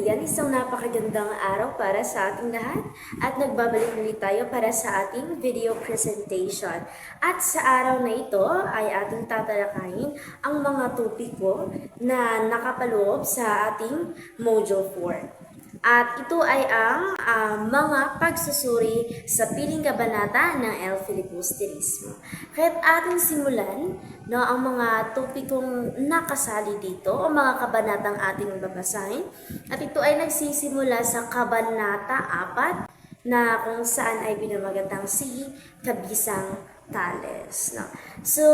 Ayan, isang napakagandang araw para sa ating lahat at nagbabalik ulit tayo para sa ating video presentation. At sa araw na ito ay ating tatalakayin ang mga topiko na nakapaloob sa ating Module 4. At ito ay ang mga pagsusuri sa piling kabanata ng L. Filibusterismo. Kaya't ating simulan ang mga topikong nakasali dito o mga kabanatang ating babasahin. At ito ay nagsisimula sa kabanata 4 na kung saan ay binamagatang si Kabisang Tales. So,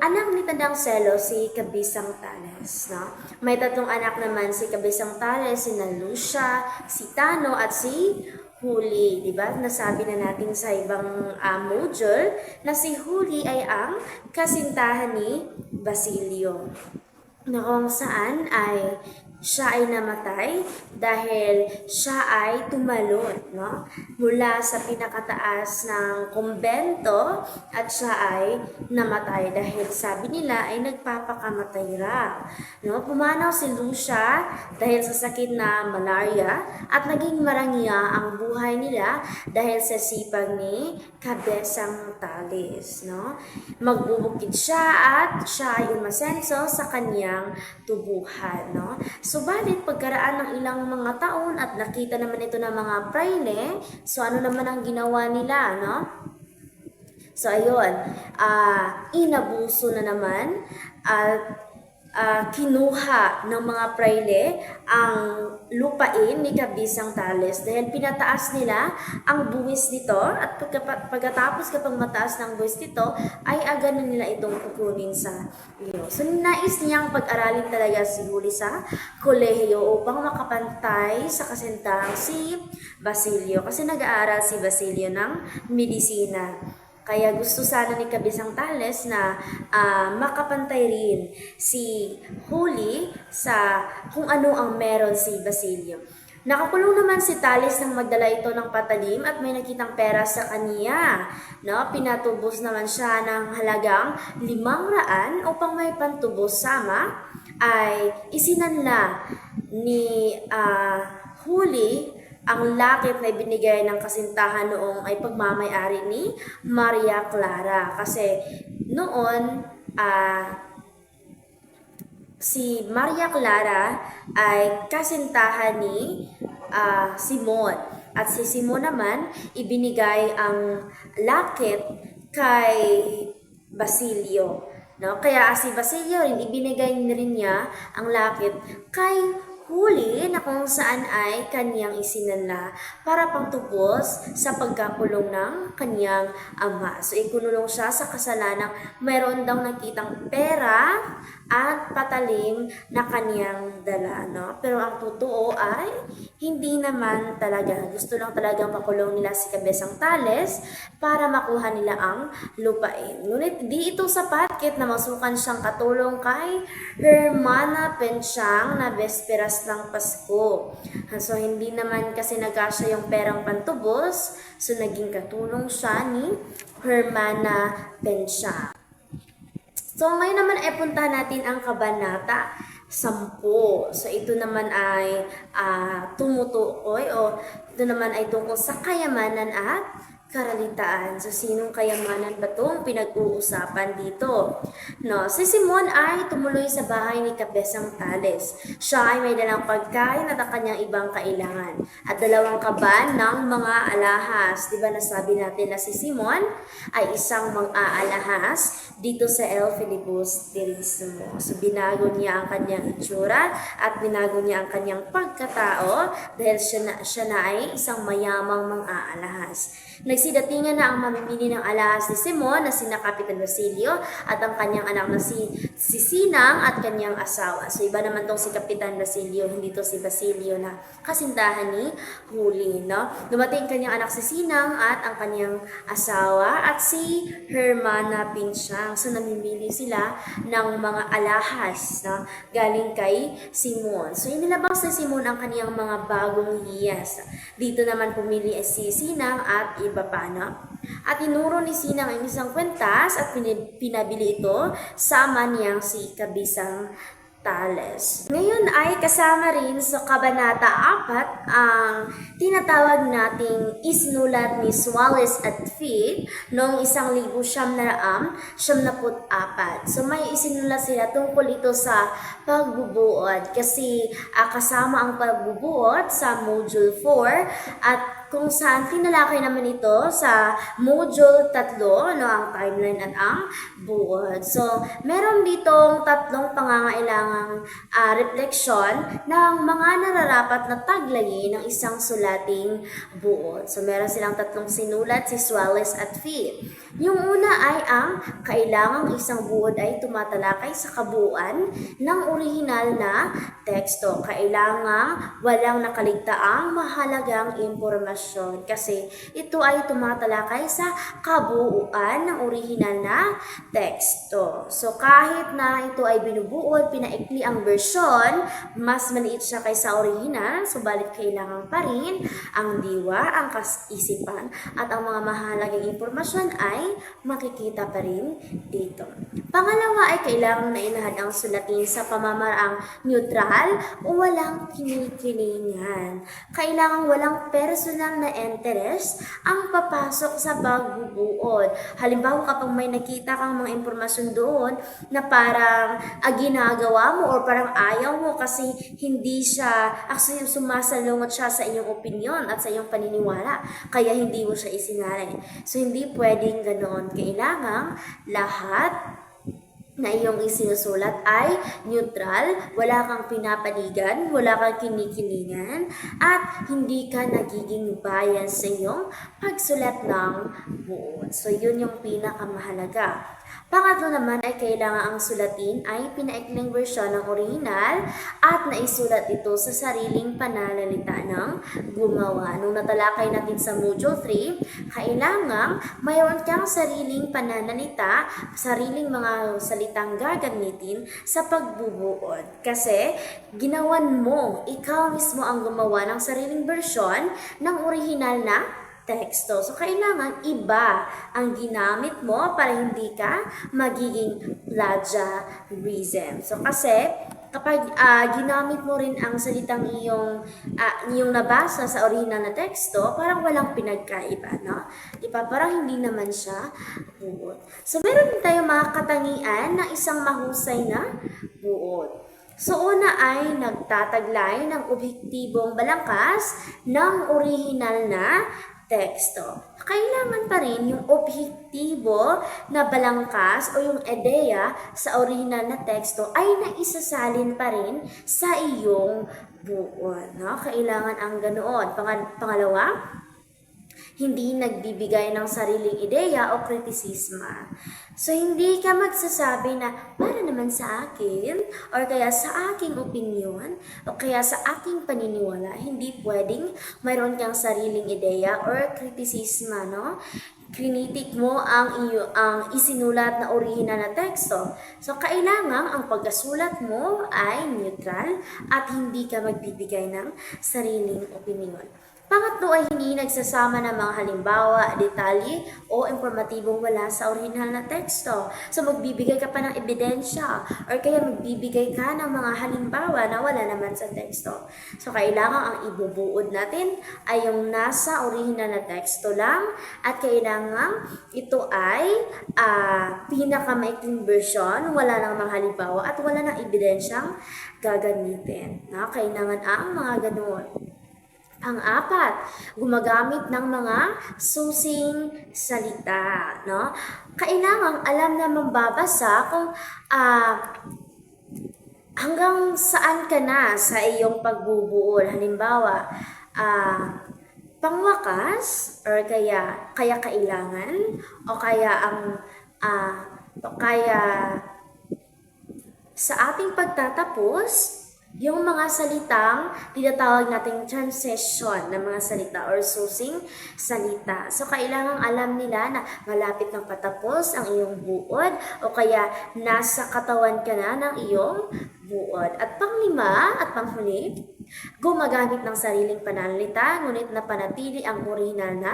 anak ni Tandang Selo si Kabisang Tales. May tatlong anak naman si Kabisang Tales, si Lucia, si Tano at si Huli. Diba? Nasabi na natin sa ibang module na si Huli ay ang kasintahan ni Basilio. Na kung saan ay siya ay namatay dahil siya ay tumalon mula sa pinakataas ng kumbento at siya ay namatay dahil sabi nila ay nagpapakamatay raw. Pumanaw si Lucia dahil sa sakit na malaria at naging marangya ang buhay nila dahil sa sipag ni Kabisang Tales. Magbubukid siya at siya ay umasenso sa kanyang tubuhan. Subalit pagkaraan ng ilang mga taon at nakita naman ito ng mga praile, so ano naman ang ginawa nila, So ayun, inabuso na naman at kinuha ng mga praile ang lupain ni Kabisang Tales dahil pinataas nila ang buwis nito at pagkatapos kapag mataas ng buwis nito ay agad na nila itong kukunin sa iyo. So nais niyang pag-aralin talaga si Huli sa kolehiyo upang makapantay sa kasintahang si Basilio kasi nag-aaral si Basilio ng medisina. Kaya gusto sana ni Kabisang Tales na makapantay rin si Huli sa kung ano ang meron si Basilio. Nakakulong naman si Tales nang magdala ito ng patalim at may nakitang pera sa kanya. Pinatubos naman siya ng halagang 500 upang may pantubos sama ay isinanla ni Huli ang lakit na ibinigay ng kasintahan noong ay pagmamay-ari ni Maria Clara. Kasi noon, si Maria Clara ay kasintahan ni Simon. At si Simon naman, ibinigay ang lakit kay Basilio. Kaya si Basilio rin, ibinigay rin niya ang lakit kay Huli na kung saan ay kanyang isinanla para pangtubos sa pagkakulong ng kanyang ama. So ikunulong siya sa kasalanang mayroon daw nakitang pera at patalim na kanyang dala. Pero ang totoo ay hindi naman talaga. Gusto lang talagang pakulong nila si Kabisang Tales para makuha nila ang lupain. Ngunit di ito sapat kahit na masukan siyang katulong kay Hermana Pensyang na besperas ng Pasko. So, hindi naman kasi nagkasya yung perang pantubos. So, naging katulong siya ni Hermana Pensyang. So, ngayon naman ay puntahan natin ang kabanata 10. So, ito naman ay tumutukoy o ito naman ay tungkol sa kayamanan at karalitaan. So, sinong kayamanan ba itong pinag-uusapan dito? Si Simon ay tumuloy sa bahay ni Kabisang Tales. Siya ay may dalang pagkain at ang kanyang ibang kailangan. At 2 kaban ng mga alahas. Diba nasabi natin na si Simon ay isang mang-aalahas dito sa L. Filibusterismo. So, binago niya ang kanyang itsura at binago niya ang kanyang pagkatao dahil siya na ay isang mayamang mang-aalahas. Nagsidatingan na ang mamimili ng alahas ni Simon na sina Kapitan Basilio at ang kanyang anak na si Sinang at kanyang asawa. So iba naman tong si Kapitan Basilio, hindi to si Basilio na kasintahan ni Huli. Dumating kanyang anak si Sinang at ang kanyang asawa at si Hermana Pensyang. So namimili sila ng mga alahas galing kay Simon. So inilabas ni Simon ang kanyang mga bagong hiyas. Dito naman pumili si Sinang at iba pa. At inuro ni Sinang ang isang kwentas at pinabili ito sa ama niyang si Kabisang Tales. Ngayon ay kasama rin sa Kabanata 4 ang tinatawag nating isinulat ni Suarez at Fit noong 1974. So may isinulat sila tungkol ito sa pagbubuod kasi kasama ang pagbubuod sa Module 4 at kung saan tinalakay naman ito sa Module 3, no, ang timeline at ang buod. So, meron ditong tatlong pangangailangang refleksyon ng mga nararapat na taglayin ng isang sulating buod. So, meron silang tatlong sinulat, si Suarez at Fit. Yung una ay ang kailangang isang buod ay tumatalakay sa kabuuan ng orihinal na teksto. Kailangang walang nakaligtaang mahalagang impormasyon kasi ito ay tumatalakay sa kabuuan ng orihinal na teksto. So kahit na ito ay binubuod, pinaikli ang version, mas maliit siya kaysa orihinal, subalit kailangan pa rin ang diwa, ang kaisipan at ang mga mahalagang impormasyon ay makikita pa rin dito. Pangalawa ay kailangan na inahad ang sulatin sa pamamaraang neutral o walang kinikilingan. Kailangan walang personal na interest ang papasok sa pagbubuod. Halimbawa kapag may nakita kang mga impormasyon doon na parang ginagawa mo or parang ayaw mo kasi hindi siya, actually sumasalungat siya sa iyong opinion at sa iyong paniniwala, kaya hindi mo siya isinalay. So hindi pwedeng ganoon. Kailangan lahat na iyong isinusulat ay neutral, wala kang pinapanigan, wala kang kinikilingan, at hindi ka nagiging bias sa iyong pagsulat ng buod. So, yun yung pinakamahalaga. Pangatlo naman ay kailangan ang sulatin ay pinaikling versyon ng orihinal at naisulat ito sa sariling pananalita ng gumawa. Nung natalakay natin sa Module 3, kailangan mayroon kang sariling pananalita, sariling mga salitang gagamitin sa pagbubuod. Kasi ginawan mo, ikaw mismo ang gumawa ng sariling versyon ng orihinal na teksto. So, kailangan iba ang ginamit mo para hindi ka magiging plagiarism. So, kasi kapag ginamit mo rin ang salitang iyong nabasa sa original na teksto, parang walang pinagkaiba, no? Diba? Parang hindi naman siya buod. So, meron din tayong mga katangian ng isang mahusay na buod. So, una ay nagtataglay ng objektibong balangkas ng orihinal na teksto. Kailangan pa rin yung objektibo na balangkas o yung ideya sa original na teksto ay naisasalin pa rin sa iyong buod. No? Kailangan ang ganoon. Pangalawa, hindi nagbibigay ng sariling ideya o kritisisma. So, hindi ka magsasabi na para naman sa akin, or kaya sa aking opinion, o kaya sa aking paniniwala, hindi pwedeng mayroon kang sariling ideya or kritisisma, no? Krinitik mo ang isinulat na orihinal na teksto. So, kailangan ang pagkasulat mo ay neutral at hindi ka magbibigay ng sariling opinion. Pangatlo ay hindi nagsasama ng mga halimbawa, detalye o informatibong wala sa orihinal na teksto. So magbibigay ka pa ng ebidensya or kaya magbibigay ka ng mga halimbawa na wala naman sa teksto. So kailangan ang ibubuod natin ay yung nasa orihinal na teksto lang at kailangan ito ay pinakamaikling version, wala nang mga halimbawa at wala nang ebidensyang gagamitin. No? Kailangan ang mga ganoon. Ang apat, gumagamit ng mga susing salita, no? Kailangang alam na mambabasa kung hanggang saan ka na sa iyong pagbubuod. Halimbawa, pangwakas or kaya kailangan o kaya sa ating pagtatapos, yung mga salitang tinatawag nating transition ng mga salita or susing salita. So, kailangang alam nila na malapit ng patapos ang iyong buod o kaya nasa katawan ka na ng iyong buod. At panglima at panghuli, gumagamit ng sariling pananalita ngunit napanatili ang orihinal na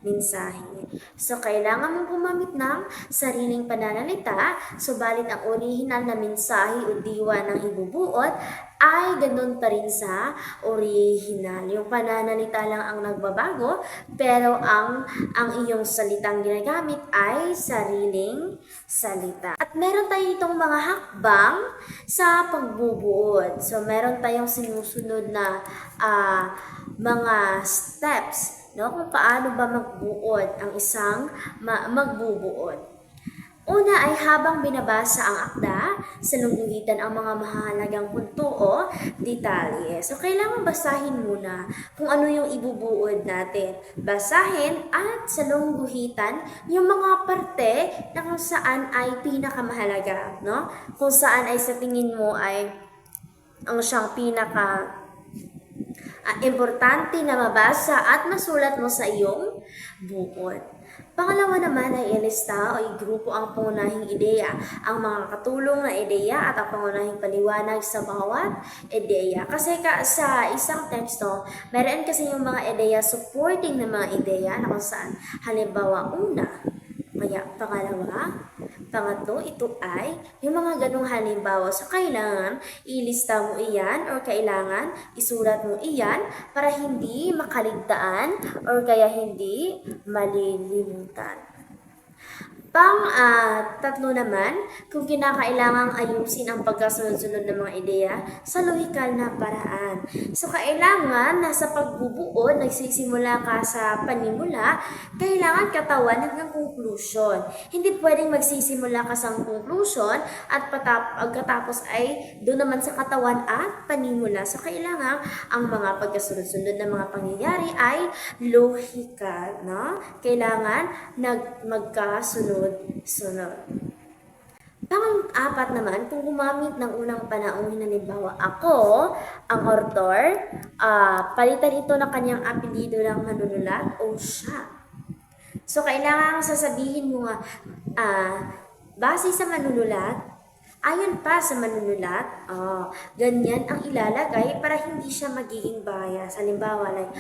mensahe. So, kailangan mong gumamit ng sariling pananalita, subalit ang orihinal na mensahe o diwa ng ibubuod ay ganun pa rin sa orihinal. Yung pananalita lang ang nagbabago, pero ang iyong salitang ginagamit ay sariling salita. At meron tayo itong mga hakbang sa pagbubuod. So, meron tayong sinusunod na mga steps, no? Kung paano ba magbuod ang isang magbubuod. Una ay habang binabasa ang akda, salungguhitan ang mga mahalagang punto o detalye. So, kailangan basahin muna kung ano yung ibubuod natin. Basahin at salungguhitan yung mga parte na kung saan ay pinakamahalaga, no? Kung saan ay sa tingin mo ay ang siyang pinaka importante na mabasa at masulat mo sa iyong buod. Pangalawa naman ay ilista o igrupo ang pangunahing ideya, ang mga katulong na ideya at ang pangunahing paliwanag sa bawat ideya. Kasi sa isang teksto, meron kasi yung mga ideya supporting na mga ideya na kung saan. Halimbawa, una, kaya pangalawa, pangatlo, ito ay yung mga ganong halimbawa. So, kailangan ilista mo iyan or kailangan isulat mo iyan para hindi makaligtaan or kaya hindi malilimutan. Tatlo naman, kung kinakailangang ayusin ang pagkasunod-sunod ng mga ideya sa lohikal na paraan. So, kailangan na sa pagbubuod, nagsisimula ka sa panimula, kailangan katawan hanggang conclusion. Hindi pwedeng magsisimula ka sa conclusion at pagkatapos ay doon naman sa katawan at panimula. So, kailangan ang mga pagkasunod-sunod ng mga pangyayari ay lohikal, no? Kailangan magkasunod. Pang-apat naman, kung gumamit ng unang panahon, halimbawa ako, ang author, palitan ito ng kanyang apelido ng manunulat o siya. So, kailangan sasabihin mo nga, base sa manunulat, ayon pa sa manunulat, ganyan ang ilalagay para hindi siya magiging bias. Halimbawa, like,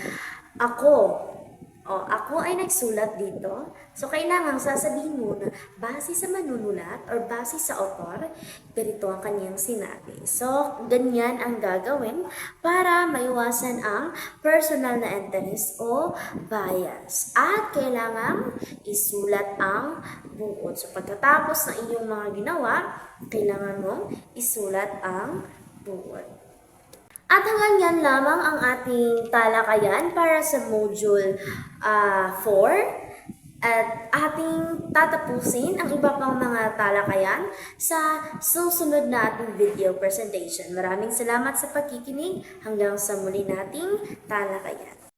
ako ay nagsulat dito. So, kailangan sasabihin mo na base sa manunulat or base sa author, ganito ang kanyang sinabi. So, ganyan ang gagawin para maiwasan ang personal na interest o bias. At kailangan isulat ang buod. So, pagkatapos ng iyong mga ginawa, kailangan mong isulat ang buod. At hanggang yan lamang ang ating talakayan para sa Module 4. At ating tatapusin ang iba pang mga talakayan sa susunod na ating video presentation. Maraming salamat sa pagkikinig. Hanggang sa muli nating talakayan.